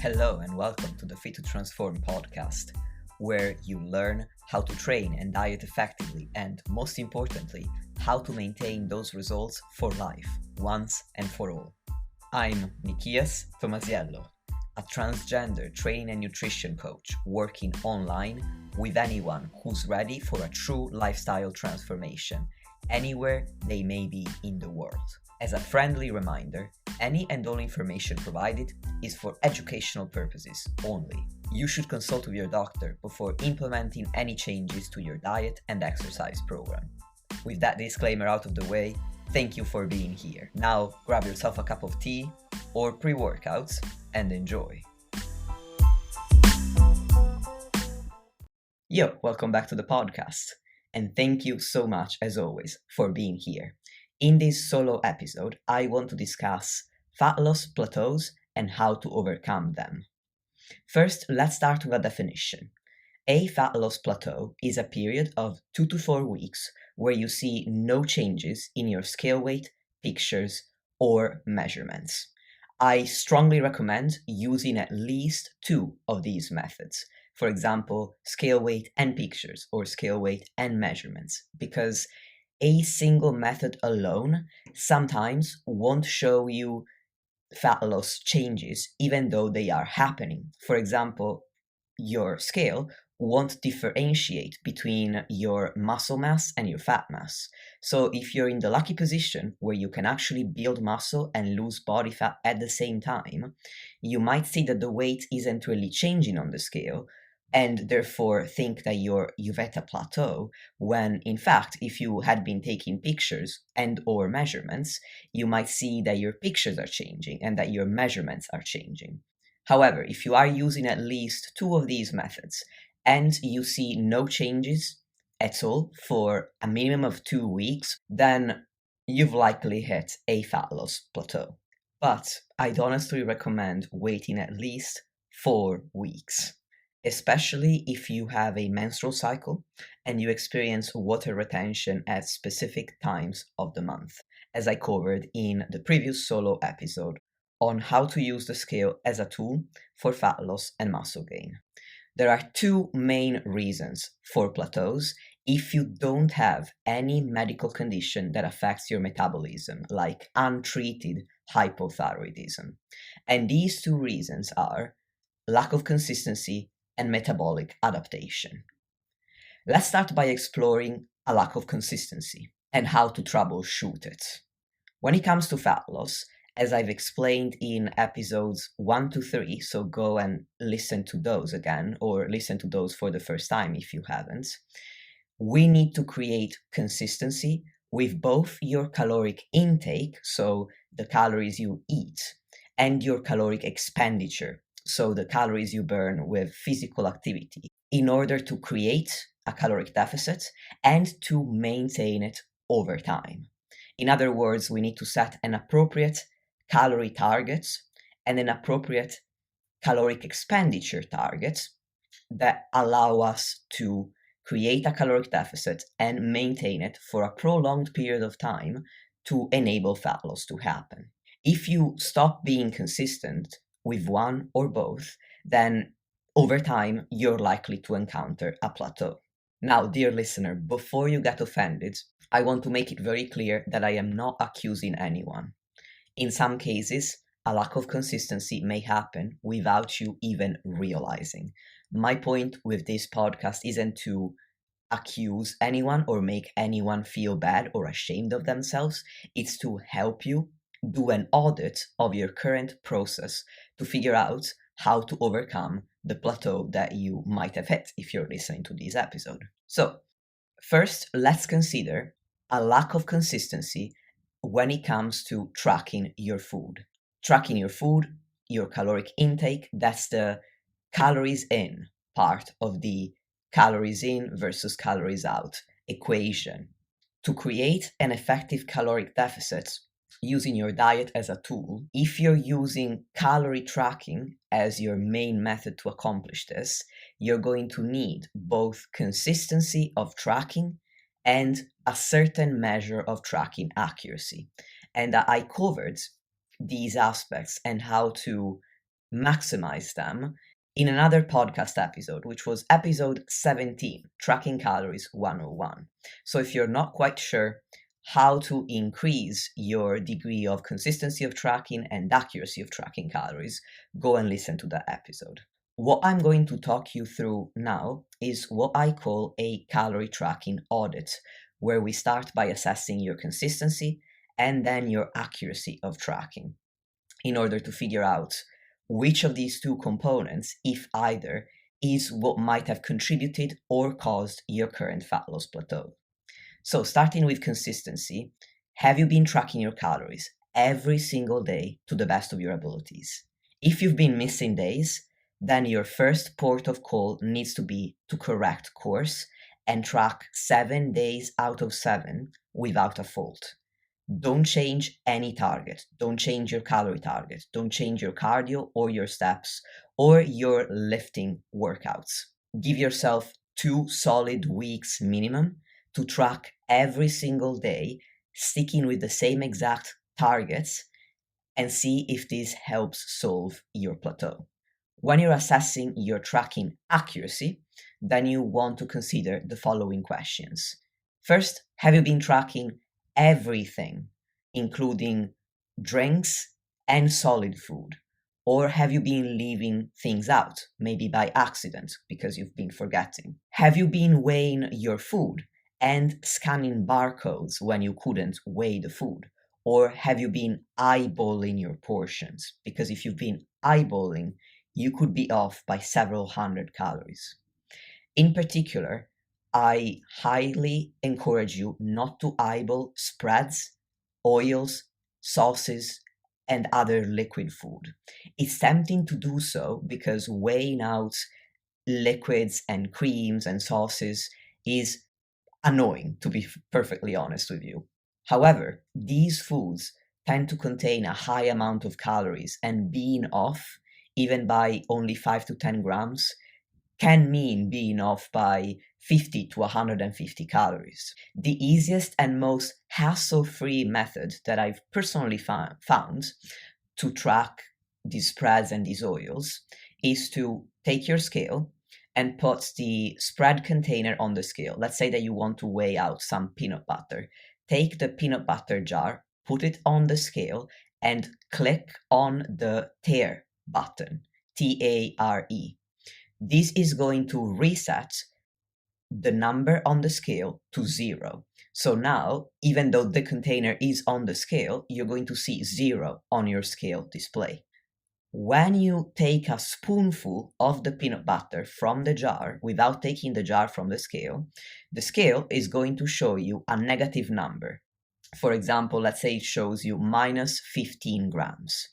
Hello and welcome to the Fit to Transform podcast, where you learn how to train and diet effectively and, most importantly, how to maintain those results for life, once and for all. I'm Nikias Tomasiello, a transgender training and nutrition coach working online with anyone who's ready for a true lifestyle transformation, anywhere they may be in the world. As a friendly reminder, any and all information provided is for educational purposes only. You should consult with your doctor before implementing any changes to your diet and exercise program. With that disclaimer out of the way, thank you for being here. Now grab yourself a cup of tea or pre-workouts and enjoy. Yo, welcome back to the podcast. And thank you so much, as always, for being here. In this solo episode, I want to discuss fat loss plateaus and how to overcome them. First, let's start with a definition. A fat loss plateau is a period of 2 to 4 weeks where you see no changes in your scale weight, pictures, or measurements. I strongly recommend using at least 2 of these methods. For example, scale weight and pictures or scale weight and measurements, because a single method alone sometimes won't show you fat loss changes even though they are happening. For example, your scale won't differentiate between your muscle mass and your fat mass. So if you're in the lucky position where you can actually build muscle and lose body fat at the same time, you might see that the weight isn't really changing on the scale, and therefore think that you've at a plateau, when in fact, if you had been taking pictures and or measurements, you might see that your pictures are changing and that your measurements are changing. However, if you are using at least 2 of these methods and you see no changes at all for a minimum of 2 weeks, then you've likely hit a fat loss plateau. But I'd honestly recommend waiting at least 4 weeks. Especially if you have a menstrual cycle and you experience water retention at specific times of the month, as I covered in the previous solo episode on how to use the scale as a tool for fat loss and muscle gain. There are 2 main reasons for plateaus if you don't have any medical condition that affects your metabolism, like untreated hypothyroidism. And these 2 reasons are lack of consistency and metabolic adaptation. Let's start by exploring a lack of consistency and how to troubleshoot it. When it comes to fat loss, as I've explained in episodes 1 to 3, so go and listen to those again, or listen to those for the first time if you haven't, we need to create consistency with both your caloric intake, so the calories you eat, and your caloric expenditure, so the calories you burn with physical activity, in order to create a caloric deficit and to maintain it over time. In other words, we need to set an appropriate calorie target and an appropriate caloric expenditure target that allow us to create a caloric deficit and maintain it for a prolonged period of time to enable fat loss to happen. If you stop being consistent with one or both, then over time, you're likely to encounter a plateau. Now, dear listener, before you get offended, I want to make it very clear that I am not accusing anyone. In some cases, a lack of consistency may happen without you even realizing. My point with this podcast isn't to accuse anyone or make anyone feel bad or ashamed of themselves. It's to help you do an audit of your current process to figure out how to overcome the plateau that you might have hit if you're listening to this episode. So, first, let's consider a lack of consistency when it comes to tracking your food. Tracking your food, your caloric intake, that's the calories in part of the calories in versus calories out equation. To create an effective caloric deficit, using your diet as a tool, if you're using calorie tracking as your main method to accomplish this, you're going to need both consistency of tracking and a certain measure of tracking accuracy. And I covered these aspects and how to maximize them in another podcast episode, which was episode 17, Tracking Calories 101. So if you're not quite sure how to increase your degree of consistency of tracking and accuracy of tracking calories, go and listen to that episode. What I'm going to talk you through now is what I call a calorie tracking audit, where we start by assessing your consistency and then your accuracy of tracking in order to figure out which of these two components, if either, is what might have contributed or caused your current fat loss plateau. So, starting with consistency, have you been tracking your calories every single day to the best of your abilities? If you've been missing days, then your first port of call needs to be to correct course and track 7 days out of 7 without a fault. Don't change any target. Don't change your calorie target. Don't change your cardio or your steps or your lifting workouts. Give yourself 2 solid weeks minimum to track every single day, sticking with the same exact targets, and see if this helps solve your plateau. When you're assessing your tracking accuracy, then you want to consider the following questions. First, have you been tracking everything, including drinks and solid food? Or have you been leaving things out, maybe by accident because you've been forgetting? Have you been weighing your food and scanning barcodes when you couldn't weigh the food? Or have you been eyeballing your portions? Because if you've been eyeballing, you could be off by several hundred calories. In particular, I highly encourage you not to eyeball spreads, oils, sauces, and other liquid food. It's tempting to do so because weighing out liquids and creams and sauces is annoying, to be perfectly honest with you. However, these foods tend to contain a high amount of calories, and being off, even by only 5 to 10 grams, can mean being off by 50 to 150 calories. The easiest and most hassle-free method that I've personally found to track these spreads and these oils is to take your scale and put the spread container on the scale. Let's say that you want to weigh out some peanut butter. Take the peanut butter jar, put it on the scale, and click on the tare button, Tare. This is going to reset the number on the scale to 0. So now, even though the container is on the scale, you're going to see 0 on your scale display. When you take a spoonful of the peanut butter from the jar without taking the jar from the scale is going to show you a negative number. For example, let's say it shows you minus 15 grams.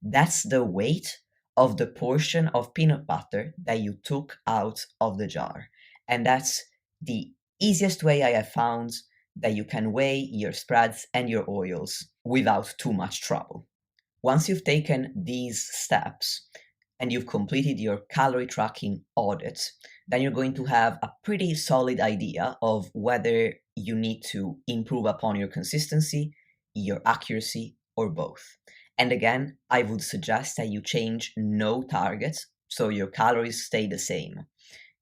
That's the weight of the portion of peanut butter that you took out of the jar. And that's the easiest way I have found that you can weigh your spreads and your oils without too much trouble. Once you've taken these steps and you've completed your calorie tracking audit, then you're going to have a pretty solid idea of whether you need to improve upon your consistency, your accuracy, or both. And again, I would suggest that you change no targets, so your calories stay the same.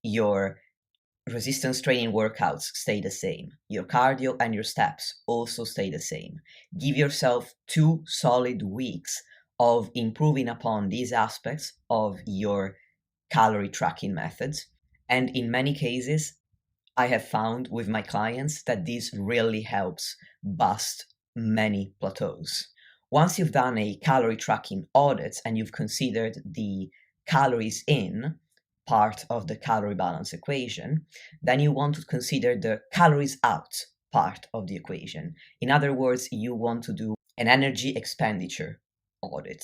Your resistance training workouts stay the same. Your cardio and your steps also stay the same. Give yourself 2 solid weeks of improving upon these aspects of your calorie tracking methods. And in many cases, I have found with my clients that this really helps bust many plateaus. Once you've done a calorie tracking audit and you've considered the calories in part of the calorie balance equation, then you want to consider the calories out part of the equation. In other words, you want to do an energy expenditure audit.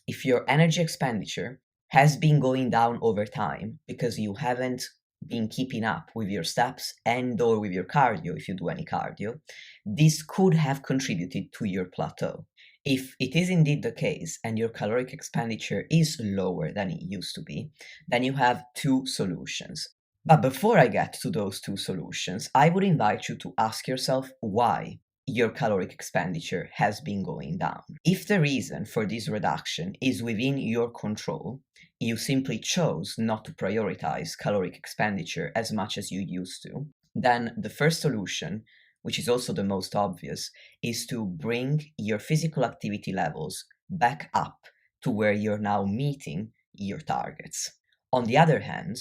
If your energy expenditure has been going down over time because you haven't been keeping up with your steps and or with your cardio, if you do any cardio, this could have contributed to your plateau. If it is indeed the case and your caloric expenditure is lower than it used to be, then you have 2 solutions. But before I get to those 2 solutions, I would invite you to ask yourself why your caloric expenditure has been going down. If the reason for this reduction is within your control, you simply chose not to prioritize caloric expenditure as much as you used to, then the first solution, which is also the most obvious, is to bring your physical activity levels back up to where you're now meeting your targets. On the other hand,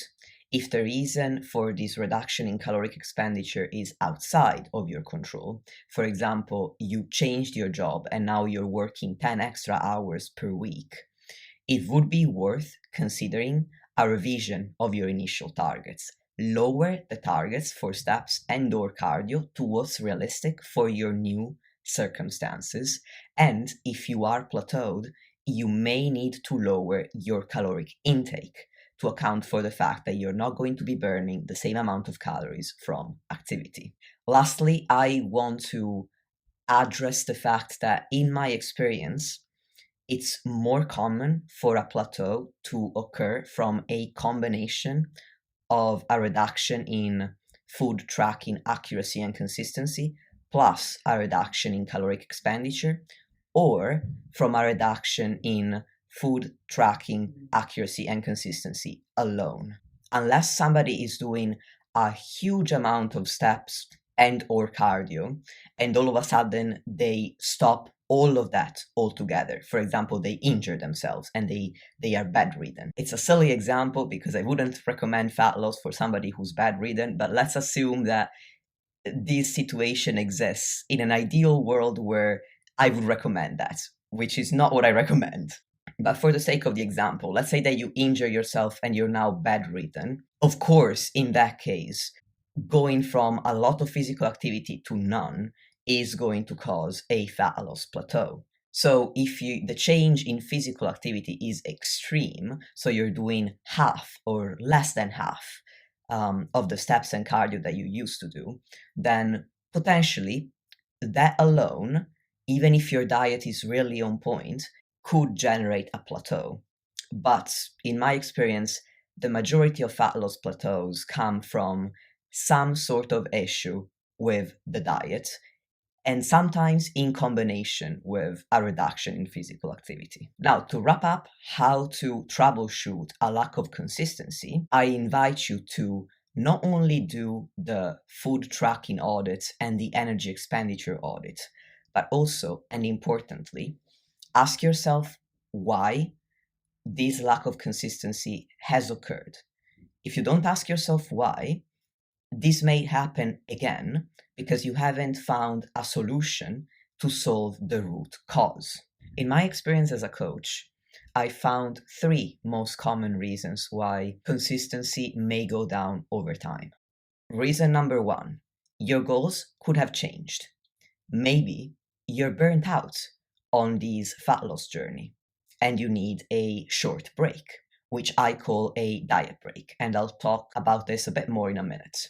if the reason for this reduction in caloric expenditure is outside of your control, for example, you changed your job and now you're working 10 extra hours per week, it would be worth considering a revision of your initial targets. Lower the targets for steps and/or cardio to what's realistic for your new circumstances. And if you are plateaued, you may need to lower your caloric intake to account for the fact that you're not going to be burning the same amount of calories from activity. Lastly, I want to address the fact that in my experience, it's more common for a plateau to occur from a combination of a reduction in food tracking accuracy and consistency, plus a reduction in caloric expenditure, or from a reduction in food tracking accuracy and consistency alone. Unless somebody is doing a huge amount of steps and or cardio, and all of a sudden they stop all of that altogether. For example, they injure themselves and they are bedridden. It's a silly example because I wouldn't recommend fat loss for somebody who's bedridden, but let's assume that this situation exists in an ideal world where I would recommend that, which is not what I recommend. But for the sake of the example, let's say that you injure yourself and you're now bedridden. Of course, in that case, going from a lot of physical activity to none is going to cause a fat loss plateau. So if the change in physical activity is extreme, so you're doing half or less than half of the steps and cardio that you used to do, then potentially that alone, even if your diet is really on point, could generate a plateau. But in my experience, the majority of fat loss plateaus come from some sort of issue with the diet, and sometimes in combination with a reduction in physical activity. Now, to wrap up how to troubleshoot a lack of consistency, I invite you to not only do the food tracking audit and the energy expenditure audit, but also, and importantly, ask yourself why this lack of consistency has occurred. If you don't ask yourself why, this may happen again because you haven't found a solution to solve the root cause. In my experience as a coach, I found 3 most common reasons why consistency may go down over time. Reason number 1, your goals could have changed. Maybe you're burnt out on this fat loss journey and you need a short break, which I call a diet break, and I'll talk about this a bit more in a minute.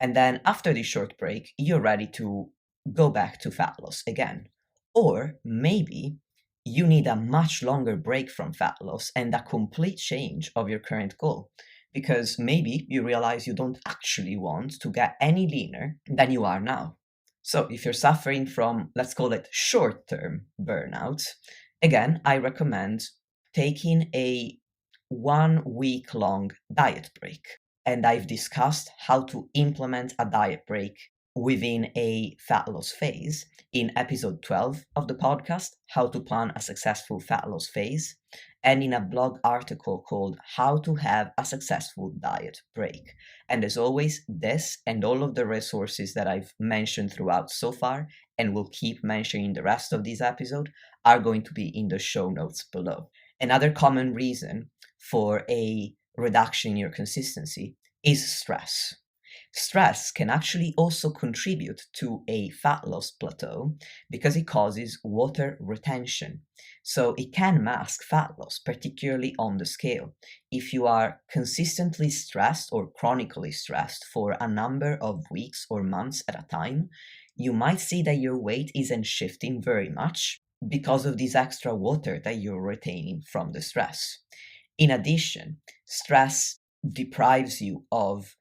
And then after this short break, you're ready to go back to fat loss again. Or maybe you need a much longer break from fat loss and a complete change of your current goal, because maybe you realize you don't actually want to get any leaner than you are now. So if you're suffering from, let's call it short-term burnout, again, I recommend taking a 1-week-long diet break. And I've discussed how to implement a diet break within a fat loss phase in episode 12 of the podcast, How to Plan a Successful Fat Loss Phase, and in a blog article called How to Have a Successful Diet Break. And as always, this and all of the resources that I've mentioned throughout so far, and will keep mentioning the rest of this episode, are going to be in the show notes below. Another common reason for a reduction in your consistency is stress. Stress can actually also contribute to a fat loss plateau because it causes water retention. So it can mask fat loss, particularly on the scale. If you are consistently stressed or chronically stressed for a number of weeks or months at a time, you might see that your weight isn't shifting very much because of this extra water that you're retaining from the stress. In addition, stress deprives you of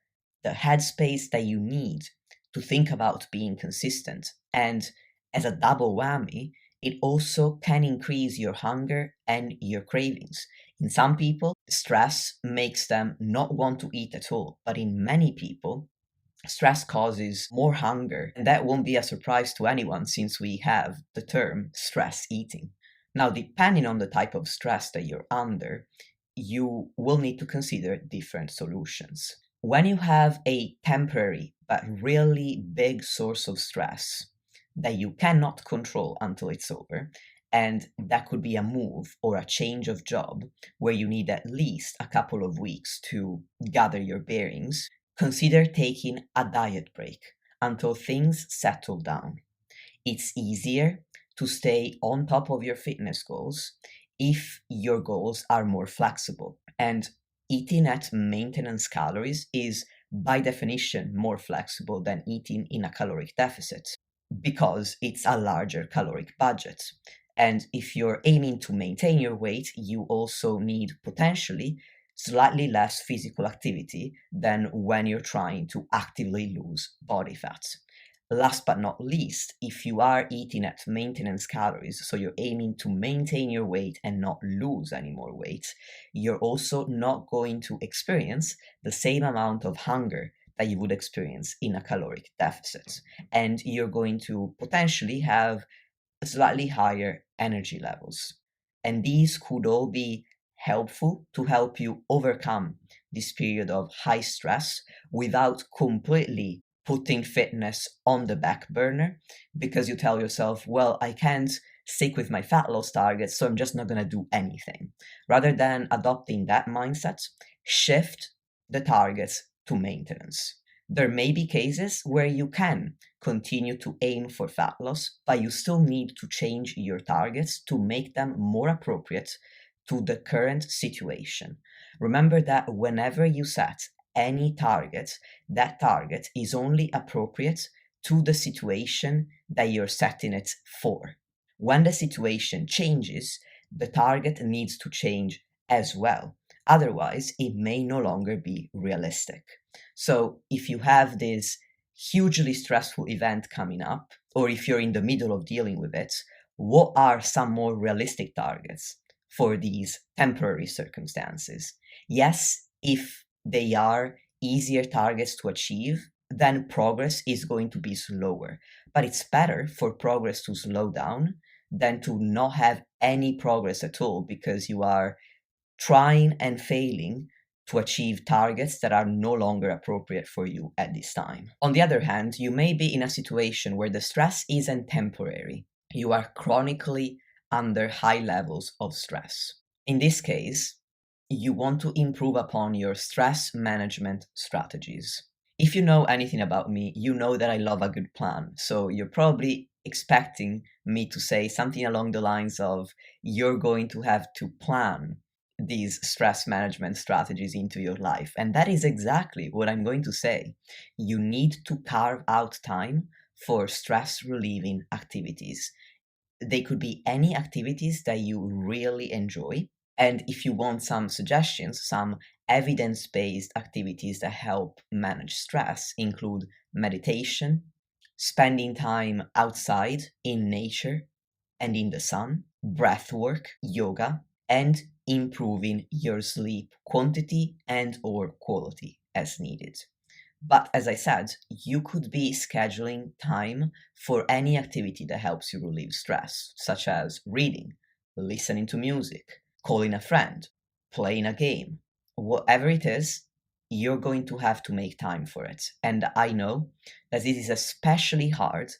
the headspace that you need to think about being consistent And as a double whammy, it also can increase your hunger and your cravings. In some people, stress makes them not want to eat at all, but in many people, stress causes more hunger, and that won't be a surprise to anyone since we have the term stress eating. Now, depending on the type of stress that you're under, you will need to consider different solutions. When you have a temporary but really big source of stress that you cannot control until it's over, and that could be a move or a change of job where you need at least a couple of weeks to gather your bearings, consider taking a diet break until things settle down. It's easier to stay on top of your fitness goals if your goals are more flexible. And eating at maintenance calories is, by definition, more flexible than eating in a caloric deficit because it's a larger caloric budget. And if you're aiming to maintain your weight, you also need potentially slightly less physical activity than when you're trying to actively lose body fat. Last but not least, if you are eating at maintenance calories, so you're aiming to maintain your weight and not lose any more weight, you're also not going to experience the same amount of hunger that you would experience in a caloric deficit. And you're going to potentially have slightly higher energy levels. And these could all be helpful to help you overcome this period of high stress without completely putting fitness on the back burner because you tell yourself, well, I can't stick with my fat loss targets, so I'm just not going to do anything. Rather than adopting that mindset, shift the targets to maintenance. There may be cases where you can continue to aim for fat loss, but you still need to change your targets to make them more appropriate to the current situation. Remember that whenever you set any target, that target is only appropriate to the situation that you're setting it for. When the situation changes, the target needs to change as well. Otherwise, it may no longer be realistic. So if you have this hugely stressful event coming up, or if you're in the middle of dealing with it, what are some more realistic targets for these temporary circumstances? Yes, if they are easier targets to achieve, then progress is going to be slower. But it's better for progress to slow down than to not have any progress at all because you are trying and failing to achieve targets that are no longer appropriate for you at this time. On the other hand, you may be in a situation where the stress isn't temporary. You are chronically under high levels of stress. In this case, you want to improve upon your stress management strategies. If you know anything about me, you know that I love a good plan. So you're probably expecting me to say something along the lines of, you're going to have to plan these stress management strategies into your life. And that is exactly what I'm going to say. You need to carve out time for stress relieving activities. They could be any activities that you really enjoy. And if you want some suggestions, some evidence-based activities that help manage stress include meditation, spending time outside in nature and in the sun, breath work, yoga, and improving your sleep quantity and or quality as needed. But as I said, you could be scheduling time for any activity that helps you relieve stress, such as reading, listening to music, calling a friend, playing a game. Whatever it is, you're going to have to make time for it. And I know that this is especially hard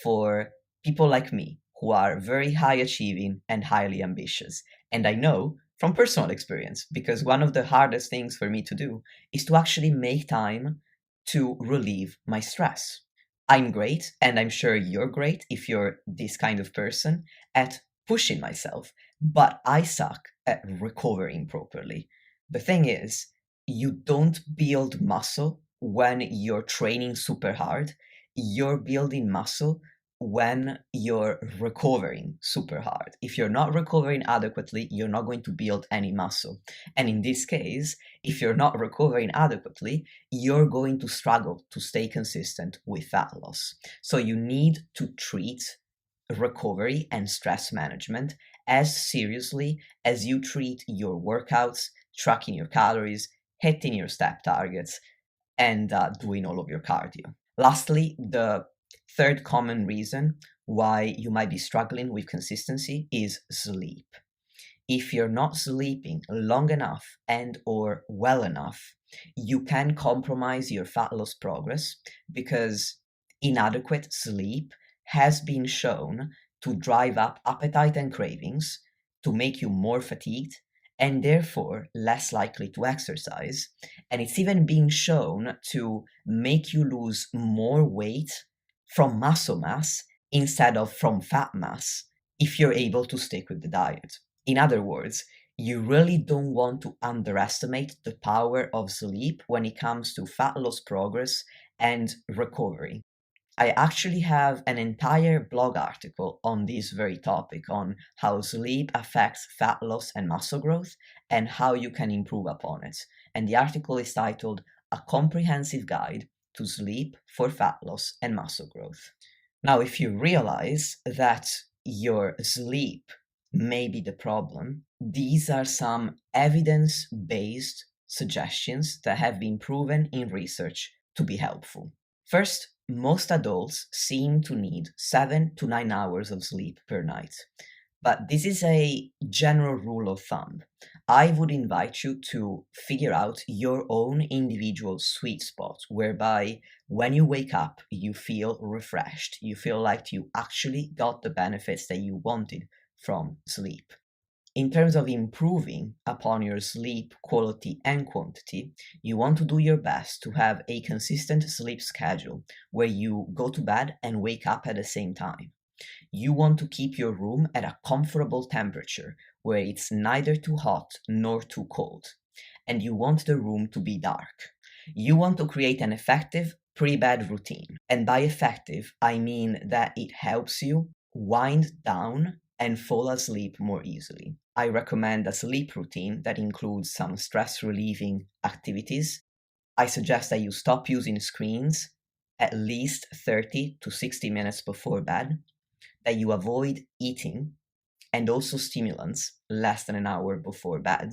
for people like me who are very high achieving and highly ambitious. And I know from personal experience, because one of the hardest things for me to do is to actually make time to relieve my stress. I'm great, and I'm sure you're great if you're this kind of person, at pushing myself, but I suck at recovering properly. The thing is, you don't build muscle when you're training super hard. You're building muscle when you're recovering super hard. If you're not recovering adequately, you're not going to build any muscle. And in this case, if you're not recovering adequately, you're going to struggle to stay consistent with fat loss. So you need to treat recovery and stress management as seriously as you treat your workouts, tracking your calories, hitting your step targets, and doing all of your cardio. Lastly, the third common reason why you might be struggling with consistency is sleep. If you're not sleeping long enough and or well enough, you can compromise your fat loss progress because inadequate sleep has been shown to drive up appetite and cravings, to make you more fatigued, and therefore less likely to exercise. And it's even been shown to make you lose more weight from muscle mass instead of from fat mass if you're able to stick with the diet. In other words, you really don't want to underestimate the power of sleep when it comes to fat loss progress and recovery. I actually have an entire blog article on this very topic, on how sleep affects fat loss and muscle growth and how you can improve upon it. And the article is titled A Comprehensive Guide to Sleep for Fat Loss and Muscle Growth. Now, if you realize that your sleep may be the problem, these are some evidence-based suggestions that have been proven in research to be helpful. First, most adults seem to need 7 to 9 hours of sleep per night. But this is a general rule of thumb. I would invite you to figure out your own individual sweet spot, whereby when you wake up, you feel refreshed. You feel like you actually got the benefits that you wanted from sleep. In terms of improving upon your sleep quality and quantity, you want to do your best to have a consistent sleep schedule where you go to bed and wake up at the same time. You want to keep your room at a comfortable temperature where it's neither too hot nor too cold. And you want the room to be dark. You want to create an effective pre-bed routine. And by effective, I mean that it helps you wind down and fall asleep more easily. I recommend a sleep routine that includes some stress relieving activities. I suggest that you stop using screens at least 30 to 60 minutes before bed, that you avoid eating and also stimulants less than an hour before bed,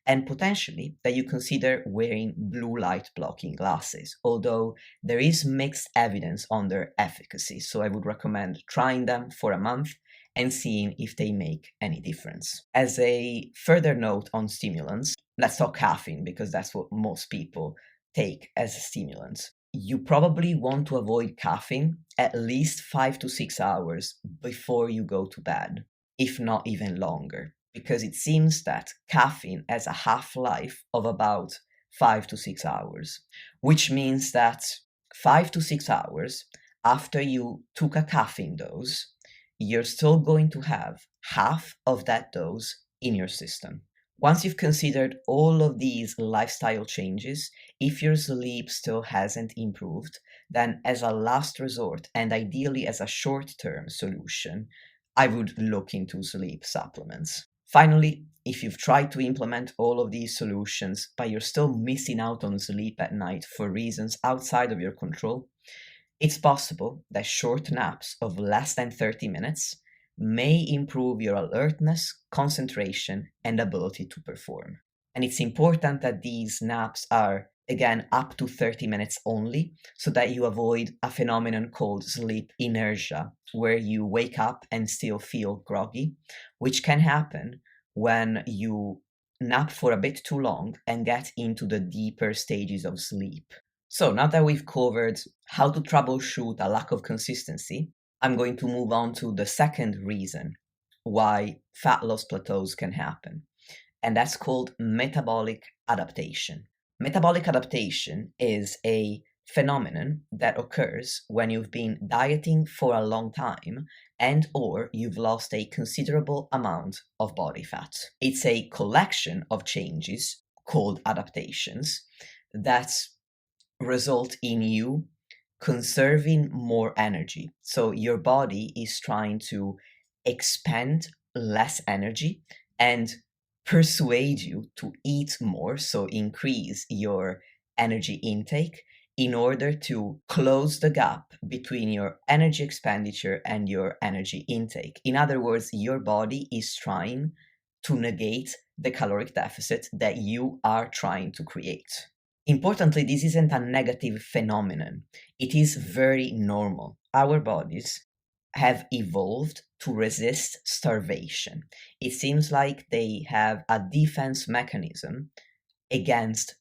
and potentially that you consider wearing blue light blocking glasses, although there is mixed evidence on their efficacy, so I would recommend trying them for a month and seeing if they make any difference. As a further note on stimulants, let's talk caffeine because that's what most people take as a stimulant. You probably want to avoid caffeine at least 5 to 6 hours before you go to bed, if not even longer, because it seems that caffeine has a half-life of about 5 to 6 hours, which means that 5 to 6 hours after you took a caffeine dose, you're still going to have half of that dose in your system. Once you've considered all of these lifestyle changes, if your sleep still hasn't improved, then as a last resort and ideally as a short-term solution, I would look into sleep supplements. Finally, if you've tried to implement all of these solutions, but you're still missing out on sleep at night for reasons outside of your control, it's possible that short naps of less than 30 minutes may improve your alertness, concentration, and ability to perform. And it's important that these naps are, again, up to 30 minutes only, so that you avoid a phenomenon called sleep inertia, where you wake up and still feel groggy, which can happen when you nap for a bit too long and get into the deeper stages of sleep. So now that we've covered how to troubleshoot a lack of consistency, I'm going to move on to the second reason why fat loss plateaus can happen, and that's called metabolic adaptation. Metabolic adaptation is a phenomenon that occurs when you've been dieting for a long time and or you've lost a considerable amount of body fat. It's a collection of changes called adaptations that result in you conserving more energy. So your body is trying to expend less energy and persuade you to eat more, so increase your energy intake in order to close the gap between your energy expenditure and your energy intake. In other words, your body is trying to negate the caloric deficit that you are trying to create. Importantly, this isn't a negative phenomenon. It is very normal. Our bodies have evolved to resist starvation. It seems like they have a defense mechanism against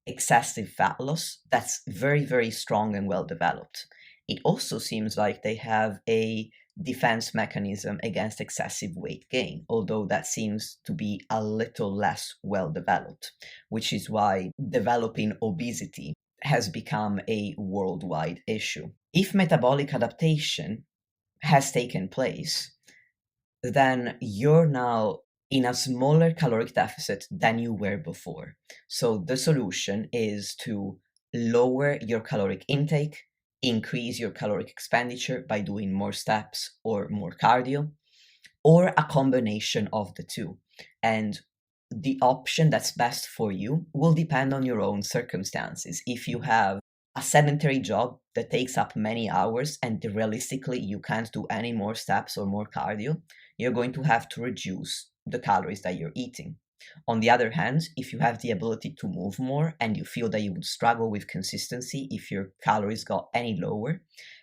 excessive fat loss that's very, very strong and well developed. It also seems like they have a defense mechanism against excessive weight gain, although that seems to be a little less well developed, which is why developing obesity has become a worldwide issue. If metabolic adaptation has taken place, then you're now in a smaller caloric deficit than you were before. So the solution is to lower your caloric intake, increase your caloric expenditure by doing more steps or more cardio, or a combination of the two. And the option that's best for you will depend on your own circumstances. If you have a sedentary job that takes up many hours and realistically you can't do any more steps or more cardio, you're going to have to reduce the calories that you're eating. On the other hand, if you have the ability to move more and you feel that you would struggle with consistency if your calories got any lower,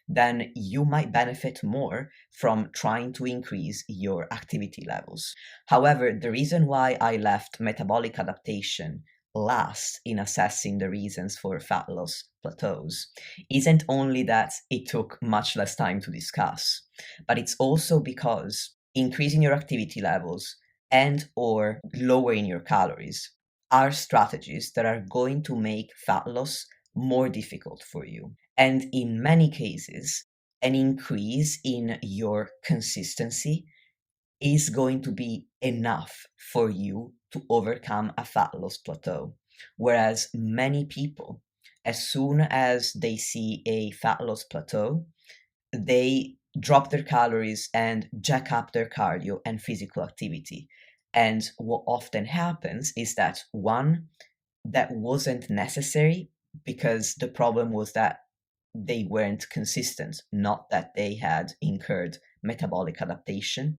then you might benefit more from trying to increase your activity levels. However, the reason why I left metabolic adaptation last in assessing the reasons for fat loss plateaus isn't only that it took much less time to discuss, but it's also because increasing your activity levels and or lowering your calories are strategies that are going to make fat loss more difficult for you. And in many cases, an increase in your consistency is going to be enough for you to overcome a fat loss plateau. Whereas many people, as soon as they see a fat loss plateau, they drop their calories and jack up their cardio and physical activity. And what often happens is that one, that wasn't necessary because the problem was that they weren't consistent, not that they had incurred metabolic adaptation.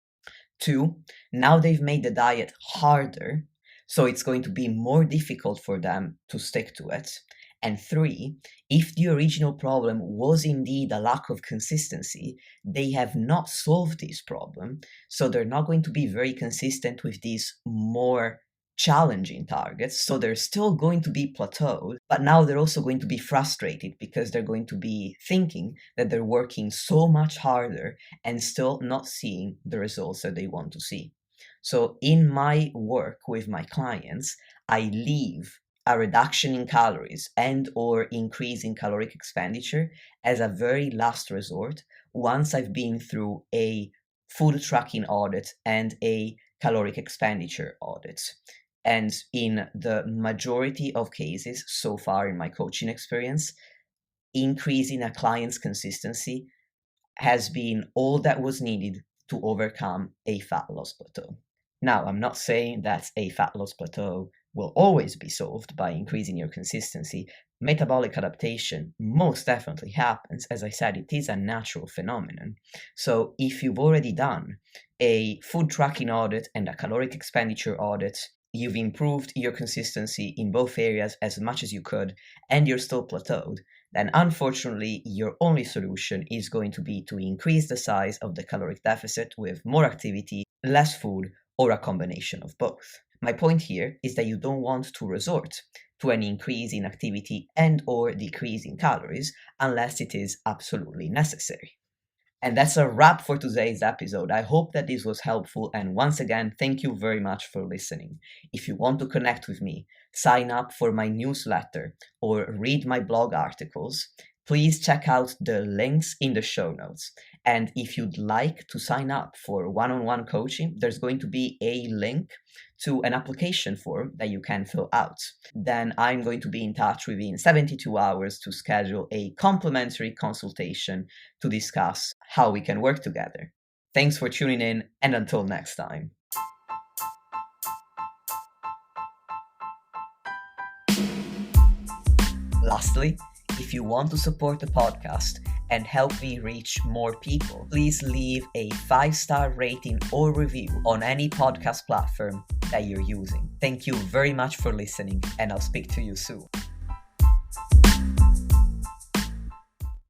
Two, now they've made the diet harder, so it's going to be more difficult for them to stick to it. And three, if the original problem was indeed a lack of consistency, they have not solved this problem, so they're not going to be very consistent with these more challenging targets, so they're still going to be plateaued, but now they're also going to be frustrated because they're going to be thinking that they're working so much harder and still not seeing the results that they want to see. So in my work with my clients, I leave a reduction in calories and or increase in caloric expenditure as a very last resort once I've been through a food tracking audit and a caloric expenditure audit. And in the majority of cases so far in my coaching experience, increasing a client's consistency has been all that was needed to overcome a fat loss plateau. Now, I'm not saying that a fat loss plateau will always be solved by increasing your consistency. Metabolic adaptation most definitely happens. As I said, it is a natural phenomenon. So if you've already done a food tracking audit and a caloric expenditure audit, you've improved your consistency in both areas as much as you could, and you're still plateaued, then unfortunately your only solution is going to be to increase the size of the caloric deficit with more activity, less food, or a combination of both. My point here is that you don't want to resort to an increase in activity and or decrease in calories unless it is absolutely necessary. And that's a wrap for today's episode. I hope that this was helpful, and once again, thank you very much for listening. If you want to connect with me, sign up for my newsletter, or read my blog articles, please check out the links in the show notes. And if you'd like to sign up for one-on-one coaching, there's going to be a link to an application form that you can fill out. Then I'm going to be in touch within 72 hours to schedule a complimentary consultation to discuss how we can work together. Thanks for tuning in, and until next time. Lastly, if you want to support the podcast and help me reach more people, please leave a 5-star rating or review on any podcast platform that you're using. Thank you very much for listening, and I'll speak to you soon.